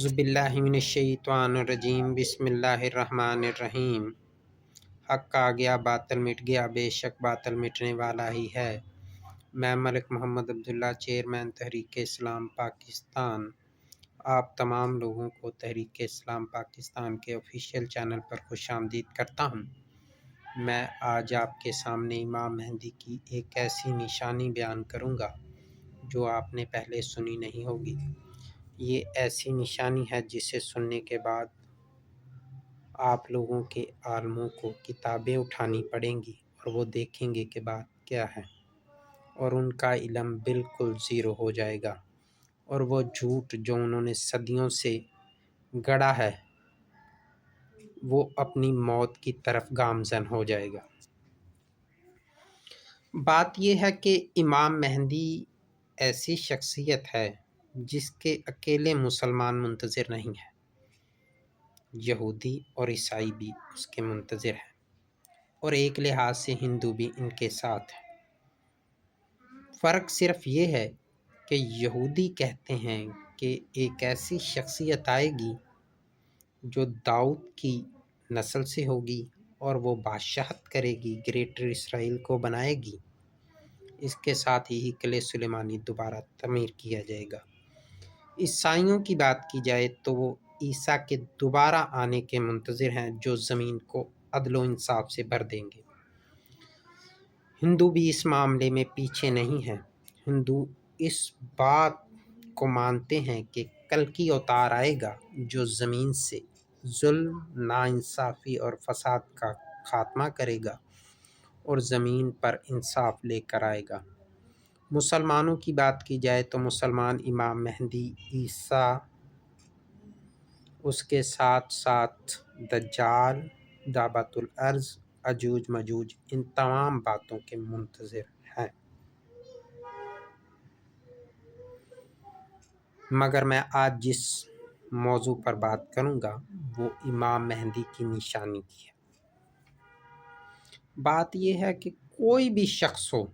اعوذ باللہ من الشیطان الرجیم بسم اللہ الرحمن الرحیم۔ حق آ گیا باطل مٹ گیا، بے شک باطل مٹنے والا ہی ہے۔ میں ملک محمد عبداللہ، چیئرمین تحریک اسلام پاکستان، آپ تمام لوگوں کو تحریک اسلام پاکستان کے آفیشیل چینل پر خوش آمدید کرتا ہوں۔ میں آج آپ کے سامنے امام مہدی کی ایک ایسی نشانی بیان کروں گا جو آپ نے پہلے سنی نہیں ہوگی۔ یہ ایسی نشانی ہے جسے سننے کے بعد آپ لوگوں کے عالموں کو کتابیں اٹھانی پڑیں گی اور وہ دیکھیں گے کہ بات کیا ہے، اور ان کا علم بالکل زیرو ہو جائے گا، اور وہ جھوٹ جو انہوں نے صدیوں سے گڑا ہے وہ اپنی موت کی طرف گامزن ہو جائے گا۔ بات یہ ہے کہ امام مہدی ایسی شخصیت ہے جس کے اکیلے مسلمان منتظر نہیں ہیں، یہودی اور عیسائی بھی اس کے منتظر ہیں، اور ایک لحاظ سے ہندو بھی ان کے ساتھ ہیں۔ فرق صرف یہ ہے کہ یہودی کہتے ہیں کہ ایک ایسی شخصیت آئے گی جو داؤد کی نسل سے ہوگی اور وہ بادشاہت کرے گی، گریٹر اسرائیل کو بنائے گی، اس کے ساتھ ہی ہیکل سلیمانی دوبارہ تعمیر کیا جائے گا۔ عیسائیوں کی بات کی جائے تو وہ عیسیٰ کے دوبارہ آنے کے منتظر ہیں جو زمین کو عدل و انصاف سے بھر دیں گے۔ ہندو بھی اس معاملے میں پیچھے نہیں ہیں۔ ہندو اس بات کو مانتے ہیں کہ کلکی اوتار آئے گا جو زمین سے ظلم، ناانصافی اور فساد کا خاتمہ کرے گا اور زمین پر انصاف لے کر آئے گا۔ مسلمانوں کی بات کی جائے تو مسلمان امام مہدی، عیسیٰ، اس کے ساتھ ساتھ دجال، دابت الارض، اجوج مجوج، ان تمام باتوں کے منتظر ہیں۔ مگر میں آج جس موضوع پر بات کروں گا وہ امام مہدی کی نشانی کی ہے۔ بات یہ ہے کہ کوئی بھی شخص ہو،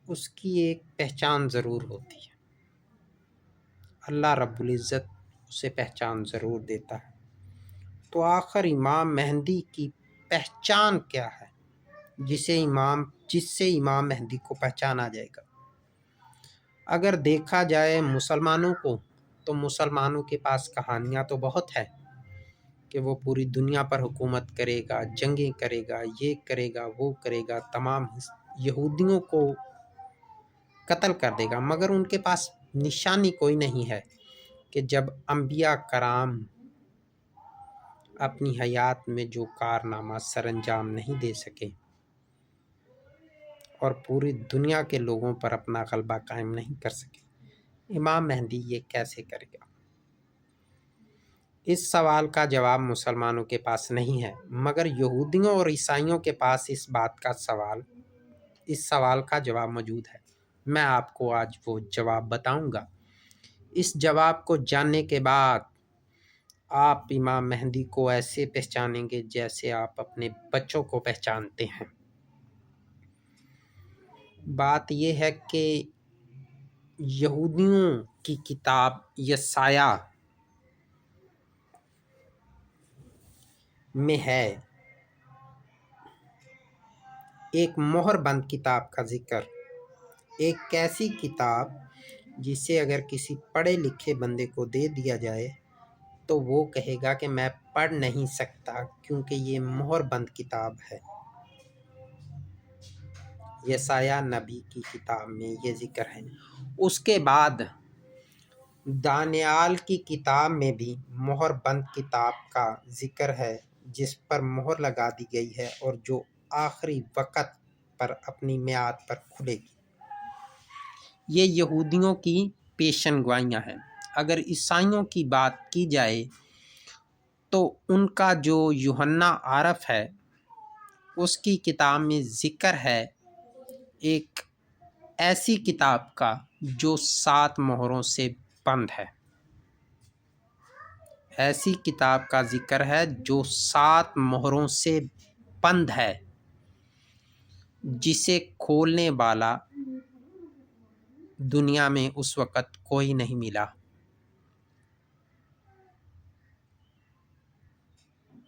اس کی ایک پہچان ضرور ہوتی ہے۔ اللہ رب العزت اسے پہچان ضرور دیتا ہے۔ تو آخر امام مہدی کی پہچان کیا ہے جس سے امام مہدی کو پہچانا جائے گا؟ اگر دیکھا جائے مسلمانوں کو تو مسلمانوں کے پاس کہانیاں تو بہت ہے کہ وہ پوری دنیا پر حکومت کرے گا، جنگیں کرے گا، یہ کرے گا، وہ کرے گا، تمام یہودیوں کو قتل کر دے گا، مگر ان کے پاس نشانی کوئی نہیں ہے کہ جب انبیاء کرام اپنی حیات میں جو کارنامہ سر انجام نہیں دے سکے اور پوری دنیا کے لوگوں پر اپنا غلبہ قائم نہیں کر سکے، امام مہدی یہ کیسے کرے گا؟ اس سوال کا جواب مسلمانوں کے پاس نہیں ہے، مگر یہودیوں اور عیسائیوں کے پاس اس سوال کا جواب موجود ہے۔ میں آپ کو آج وہ جواب بتاؤں گا۔ اس جواب کو جاننے کے بعد آپ امام مہدی کو ایسے پہچانیں گے جیسے آپ اپنے بچوں کو پہچانتے ہیں۔ بات یہ ہے کہ یہودیوں کی کتاب یسایہ میں ہے ایک مہر بند کتاب کا ذکر، ایک ایسی کتاب جسے اگر کسی پڑھے لکھے بندے کو دے دیا جائے تو وہ کہے گا کہ میں پڑھ نہیں سکتا کیونکہ یہ مہر بند کتاب ہے۔ یسایہ نبی کی کتاب میں یہ ذکر ہے۔ اس کے بعد دانیال کی کتاب میں بھی مہر بند کتاب کا ذکر ہے جس پر مہر لگا دی گئی ہے اور جو آخری وقت پر اپنی میعاد پر کھلے گی۔ یہ یہودیوں کی پیشن گوئیاں ہیں۔ اگر عیسائیوں کی بات کی جائے تو ان کا جو یوحنا عارف ہے اس کی کتاب میں ذکر ہے ایک ایسی کتاب کا جو 7 مہروں سے بند ہے۔ ایسی کتاب کا ذکر ہے جو 7 مہروں سے بند ہے، جسے کھولنے والا دنیا میں اس وقت کوئی نہیں ملا۔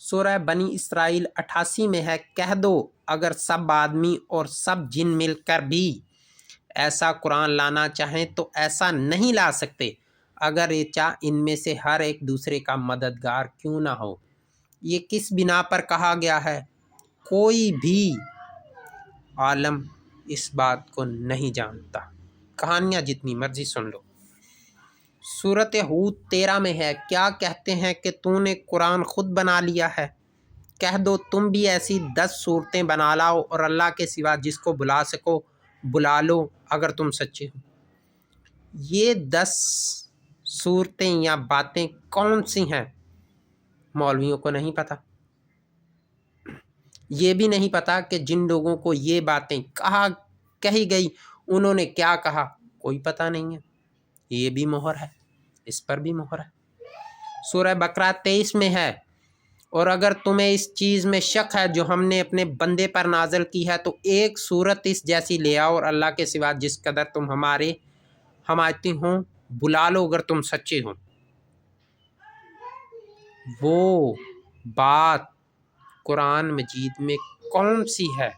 سورہ بنی اسرائیل 88 میں ہے، کہہ دو اگر سب آدمی اور سب جن مل کر بھی ایسا قرآن لانا چاہیں تو ایسا نہیں لا سکتے، اگر یہ چاہ ان میں سے ہر ایک دوسرے کا مددگار کیوں نہ ہو۔ یہ کس بنا پر کہا گیا ہے؟ کوئی بھی عالم اس بات کو نہیں جانتا۔ کہانیاں جتنی مرضی سن لو۔ سورۃ ہود 13 میں ہے، کیا کہتے ہیں کہ تو نے قرآن خود بنا لیا ہے؟ کہہ دو تم بھی ایسی 10 صورتیں بنا لاؤ اور اللہ کے سوا جس کو بلا سکو بلا لو اگر تم سچے ہو۔ یہ 10 صورتیں یا باتیں کون سی ہیں؟ مولویوں کو نہیں پتہ۔ یہ بھی نہیں پتہ کہ جن لوگوں کو یہ باتیں کہی گئی انہوں نے کیا کہا، کوئی پتہ نہیں ہے۔ یہ بھی مہر ہے، اس پر بھی مہر ہے۔ سورہ بقرہ 23 میں ہے، اور اگر تمہیں اس چیز میں شک ہے جو ہم نے اپنے بندے پر نازل کی ہے تو ایک صورت اس جیسی لے آؤ اور اللہ کے سوا جس قدر تم ہمارے حمایتی ہوں بلا لو اگر تم سچے ہو۔ وہ بات قرآن مجید میں کون سی ہے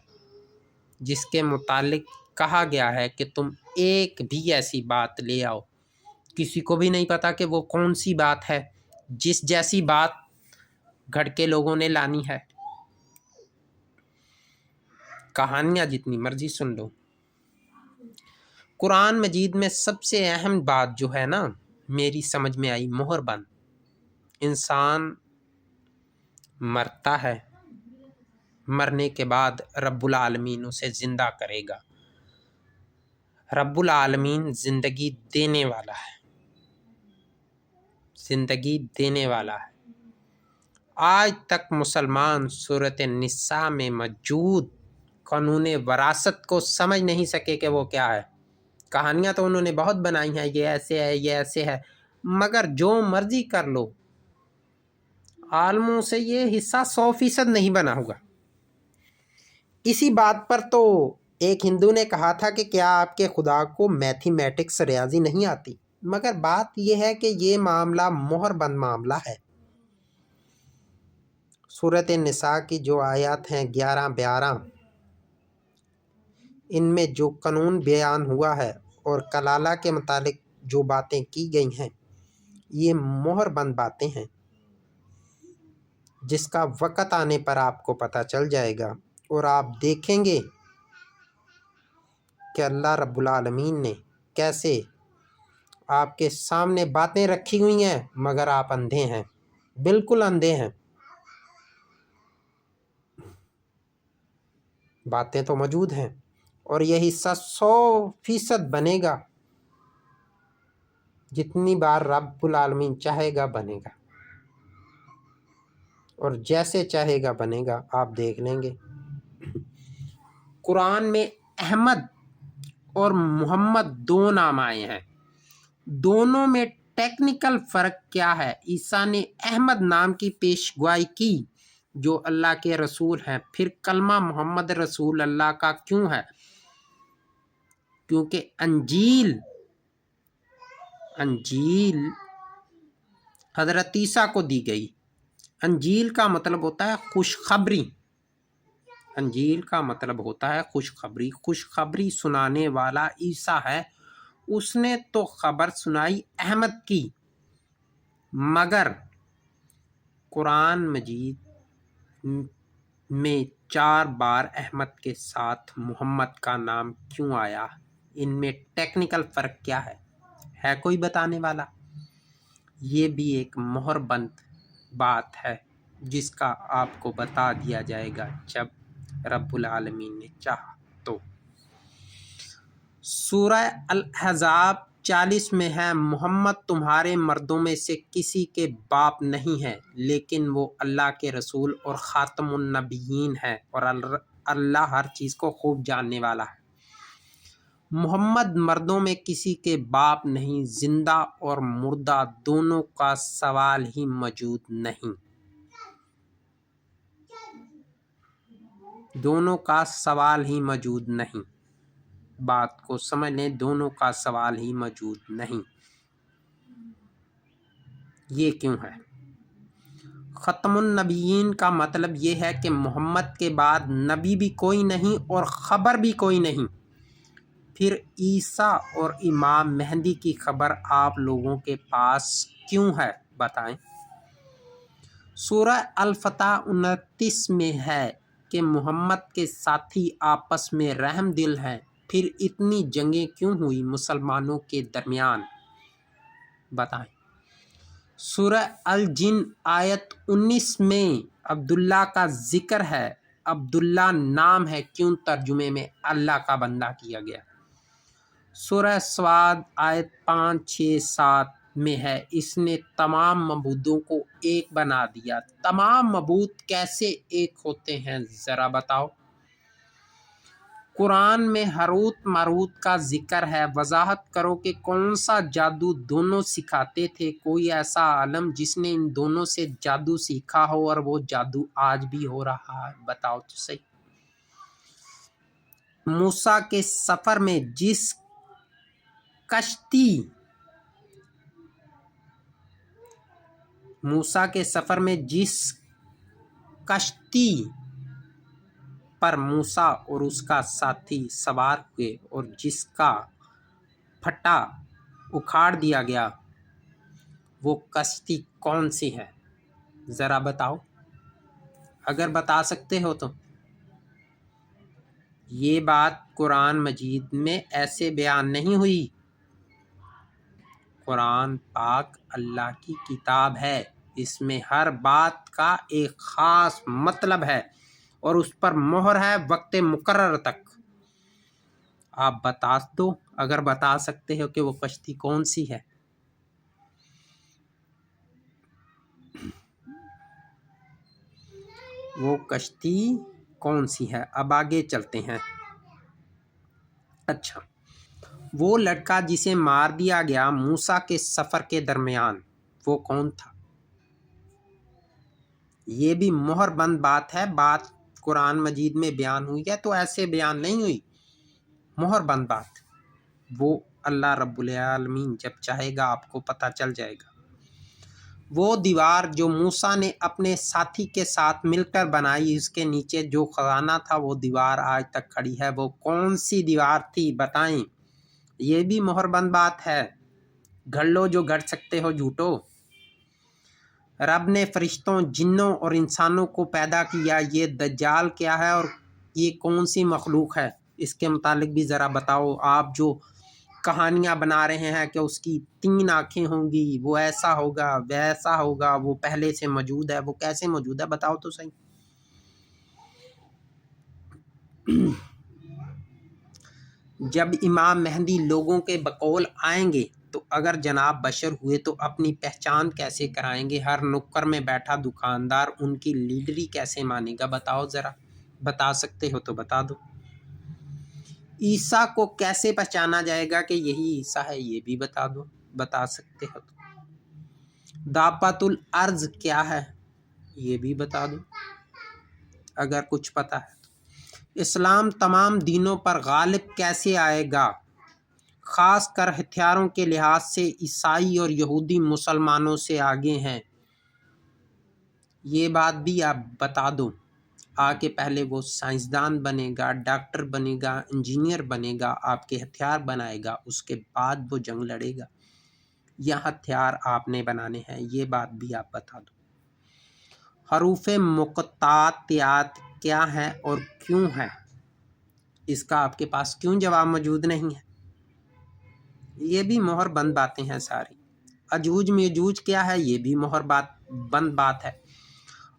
جس کے متعلق کہا گیا ہے کہ تم ایک بھی ایسی بات لے آؤ؟ کسی کو بھی نہیں پتا کہ وہ کون سی بات ہے جس جیسی بات گھڑ کے لوگوں نے لانی ہے۔ کہانیاں جتنی مرضی سن لو۔ قرآن مجید میں سب سے اہم بات جو ہے نا میری سمجھ میں آئی، مہر بند۔ انسان مرتا ہے، مرنے کے بعد رب العالمین اسے زندہ کرے گا۔ رب العالمین زندگی دینے والا ہے، زندگی دینے والا ہے۔ آج تک مسلمان سورۃ النساء میں موجود قانون وراثت کو سمجھ نہیں سکے کہ وہ کیا ہے۔ کہانیاں تو انہوں نے بہت بنائی ہیں، یہ ایسے ہے یہ ایسے ہے، مگر جو مرضی کر لو عالموں سے یہ حصہ 100% نہیں بنا ہوگا۔ اسی بات پر تو ایک ہندو نے کہا تھا کہ کیا آپ کے خدا کو میتھمیٹکس ریاضی نہیں آتی؟ مگر بات یہ ہے کہ یہ معاملہ مہر بند معاملہ ہے۔ سورۃ النساء کی جو آیات ہیں 11 12، ان میں جو قانون بیان ہوا ہے اور کلالہ کے متعلق جو باتیں کی گئی ہیں یہ مہر بند باتیں ہیں، جس کا وقت آنے پر آپ کو پتہ چل جائے گا اور آپ دیکھیں گے کہ اللہ رب العالمین نے کیسے آپ کے سامنے باتیں رکھی ہوئی ہیں مگر آپ اندھے ہیں، بالکل اندھے ہیں۔ باتیں تو موجود ہیں اور یہ حصہ 100% بنے گا، جتنی بار رب العالمین چاہے گا بنے گا، اور جیسے چاہے گا بنے گا، آپ دیکھ لیں گے۔ قرآن میں احمد اور محمد 2 نام آئے ہیں، دونوں میں ٹیکنیکل فرق کیا ہے؟ عیسیٰ نے احمد نام کی پیشگوئی کی جو اللہ کے رسول ہیں، پھر کلمہ محمد رسول اللہ کا کیوں ہے؟ کیونکہ انجیل حضرت عیسیٰ کو دی گئی۔ انجیل کا مطلب ہوتا ہے خوشخبری، انجیل کا مطلب ہوتا ہے خوشخبری، خوشخبری سنانے والا عیسیٰ ہے، اس نے تو خبر سنائی احمد کی، مگر قرآن مجید میں 4 بار احمد کے ساتھ محمد کا نام کیوں آیا؟ ان میں ٹیکنیکل فرق کیا ہے کوئی بتانے والا؟ یہ بھی ایک مہر بند بات ہے جس کا آپ کو بتا دیا جائے گا جب رب العالمین نے چاہا تو۔ سورہ الاحزاب 40 میں ہے، محمد تمہارے مردوں میں سے کسی کے باپ نہیں ہے لیکن وہ اللہ کے رسول اور خاتم النبیین ہے اور اللہ ہر چیز کو خوب جاننے والا ہے۔ محمد مردوں میں کسی کے باپ نہیں، زندہ اور مردہ دونوں کا سوال ہی موجود نہیں، دونوں کا سوال ہی موجود نہیں، بات کو سمجھ لیں، دونوں کا سوال ہی موجود نہیں۔ یہ کیوں ہے؟ ختم کا مطلب یہ ہے کہ محمد کے بعد نبی بھی کوئی نہیں اور خبر بھی کوئی نہیں۔ پھر عیسیٰ اور امام مہدی کی خبر آپ لوگوں کے پاس کیوں ہے بتائیں؟ سورہ الفتح 29 میں ہے کہ محمد کے ساتھی آپس میں رحم دل ہیں۔ پھر اتنی جنگیں کیوں ہوئی مسلمانوں کے درمیان بتائیں؟ سورہ الجن آیت 19 میں عبداللہ کا ذکر ہے۔ عبداللہ نام ہے، کیوں ترجمے میں اللہ کا بندہ کیا گیا؟ سورہ صاد آیت 5، 6، 7 میں ہے اس نے تمام معبودوں کو ایک بنا دیا۔ تمام معبود کیسے ایک ہوتے ہیں ذرا بتاؤ؟ قرآن میں ہاروت ماروت کا ذکر ہے، وضاحت کرو کہ کون سا جادو دونوں سکھاتے تھے؟ کوئی ایسا عالم جس نے ان دونوں سے جادو سیکھا ہو اور وہ جادو آج بھی ہو رہا ہے؟ بتاؤ تو صحیح۔ موسیٰ کے سفر میں جس کشتی پر موسیٰ اور اس کا ساتھی سوار ہوئے اور جس کا پھٹا اکھاڑ دیا گیا، وہ کشتی کون سی ہے ذرا بتاؤ؟ اگر بتا سکتے ہو تو۔ یہ بات قرآن مجید میں ایسے بیان نہیں ہوئی۔ قرآن پاک اللہ کی کتاب ہے، اس میں ہر بات کا ایک خاص مطلب ہے اور اس پر مہر ہے وقت مقرر تک۔ آپ بتا دو اگر بتا سکتے ہو کہ وہ کشتی کون سی ہے۔ وہ کشتی کون سی ہے؟ اب آگے چلتے ہیں۔ اچھا، وہ لڑکا جسے مار دیا گیا موسیٰ کے سفر کے درمیان، وہ کون تھا؟ یہ بھی مہر بند بات ہے۔ بات قرآن مجید میں بیان ہوئی ہے تو ایسے بیان نہیں ہوئی، مہر بند بات۔ وہ اللہ رب العالمین جب چاہے گا آپ کو پتہ چل جائے گا۔ وہ دیوار جو موسیٰ نے اپنے ساتھی کے ساتھ مل کر بنائی، اس کے نیچے جو خزانہ تھا، وہ دیوار آج تک کھڑی ہے۔ وہ کون سی دیوار تھی بتائیں؟ یہ بھی مہر بند بات ہے۔ گھڑ لو جو گھڑ سکتے ہو جھوٹو۔ رب نے فرشتوں، جنوں اور انسانوں کو پیدا کیا۔ یہ دجال کیا ہے اور یہ کون سی مخلوق ہے؟ اس کے متعلق بھی ذرا بتاؤ۔ آپ جو کہانیاں بنا رہے ہیں کہ اس کی 3 آنکھیں ہوں گی، وہ ایسا ہوگا ویسا ہوگا، وہ پہلے سے موجود ہے، وہ کیسے موجود ہے بتاؤ تو صحیح۔ جب امام مہدی لوگوں کے بقول آئیں گے تو اگر جناب بشر ہوئے تو اپنی پہچان کیسے کرائیں گے؟ ہر نکر میں بیٹھا دکاندار ان کی لیڈری کیسے مانے گا؟ بتاؤ ذرا، بتا سکتے ہو تو بتا دو۔ عیسیٰ کو کیسے پہچانا جائے گا کہ یہی عیسیٰ ہے؟ یہ بھی بتا دو، بتا سکتے ہو تو۔ دابۃ الارض کیا ہے؟ یہ بھی بتا دو اگر کچھ پتہ ہے تو۔ اسلام تمام دینوں پر غالب کیسے آئے گا؟ خاص کر ہتھیاروں کے لحاظ سے عیسائی اور یہودی مسلمانوں سے آگے ہیں، یہ بات بھی آپ بتا دو۔ آگے پہلے وہ سائنسدان بنے گا، ڈاکٹر بنے گا، انجینئر بنے گا، آپ کے ہتھیار بنائے گا، اس کے بعد وہ جنگ لڑے گا، یا ہتھیار آپ نے بنانے ہیں، یہ بات بھی آپ بتا دو۔ حروف مقطعات کیا ہیں اور کیوں ہیں؟ اس کا آپ کے پاس کیوں جواب موجود نہیں ہے؟ یہ بھی مہر بند باتیں ہیں ساری۔ اجوج میجوج کیا ہے؟ یہ بھی مہر بند بات ہے۔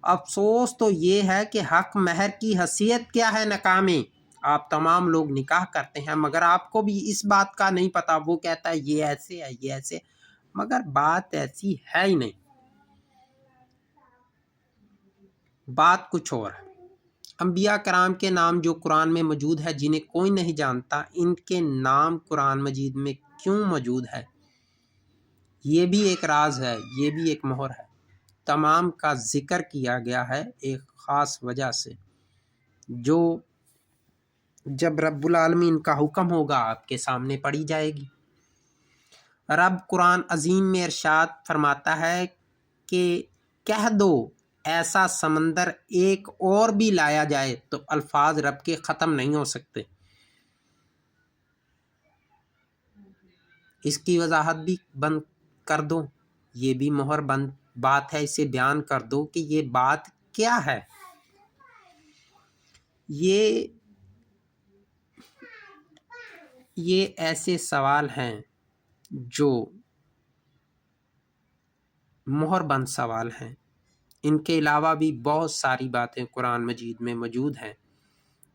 افسوس تو یہ ہے کہ حق مہر کی حیثیت کیا ہے نکاح میں؟ آپ تمام لوگ نکاح کرتے ہیں مگر آپ کو بھی اس بات کا نہیں پتہ۔ وہ کہتا ہے یہ ایسے ہے، یہ ایسے، مگر بات ایسی ہے ہی نہیں، بات کچھ اور ہے۔ انبیاء کرام کے نام جو قرآن میں موجود ہے جنہیں کوئی نہیں جانتا، ان کے نام قرآن مجید میں کیوں موجود ہے؟ یہ بھی ایک راز ہے، یہ بھی ایک مہر ہے۔ تمام کا ذکر کیا گیا ہے ایک خاص وجہ سے، جو جب رب العالمین کا حکم ہوگا آپ کے سامنے پڑھی جائے گی۔ رب قرآن عظیم میں ارشاد فرماتا ہے کہ کہہ دو ایسا سمندر ایک اور بھی لایا جائے تو الفاظ رب کے ختم نہیں ہو سکتے۔ اس کی وضاحت بھی بند کر دو، یہ بھی مہر بند بات ہے، اسے بیان کر دو کہ یہ بات کیا ہے۔ یہ ایسے سوال ہیں جو مہر بند سوال ہیں۔ ان کے علاوہ بھی بہت ساری باتیں قرآن مجید میں موجود ہیں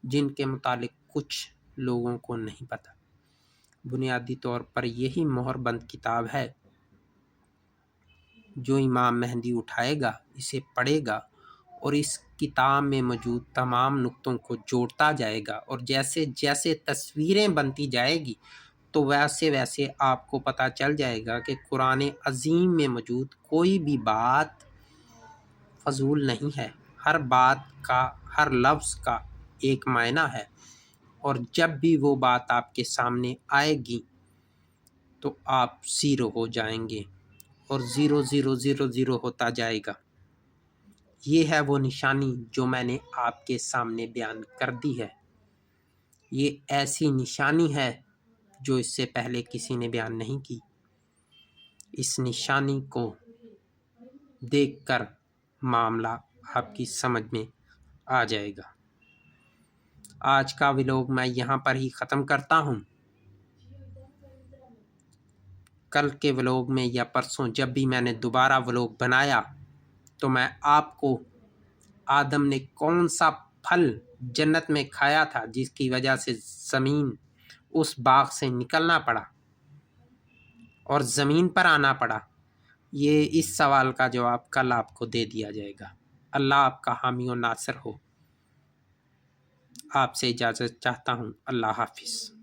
جن کے متعلق کچھ لوگوں کو نہیں پتہ۔ بنیادی طور پر یہی مہر بند کتاب ہے جو امام مہدی اٹھائے گا، اسے پڑھے گا اور اس کتاب میں موجود تمام نقطوں کو جوڑتا جائے گا، اور جیسے جیسے تصویریں بنتی جائے گی تو ویسے ویسے آپ کو پتہ چل جائے گا کہ قرآن عظیم میں موجود کوئی بھی بات فضول نہیں ہے۔ ہر بات کا، ہر لفظ کا ایک معنی ہے، اور جب بھی وہ بات آپ کے سامنے آئے گی تو آپ زیرو ہو جائیں گے، اور 0 ہوتا جائے گا۔ یہ ہے وہ نشانی جو میں نے آپ کے سامنے بیان کر دی ہے۔ یہ ایسی نشانی ہے جو اس سے پہلے کسی نے بیان نہیں کی۔ اس نشانی کو دیکھ کر معاملہ آپ کی سمجھ میں آ جائے گا۔ آج کا ولاگ میں یہاں پر ہی ختم کرتا ہوں۔ کل کے ولاگ میں یا پرسوں جب بھی میں نے دوبارہ ولاگ بنایا تو میں آپ کو آدم نے کون سا پھل جنت میں کھایا تھا جس کی وجہ سے زمین اس باغ سے نکلنا پڑا اور زمین پر آنا پڑا، یہ اس سوال کا جواب کل آپ کو دے دیا جائے گا۔ اللہ آپ کا حامی و ناصر ہو۔ آپ سے اجازت چاہتا ہوں۔ اللہ حافظ۔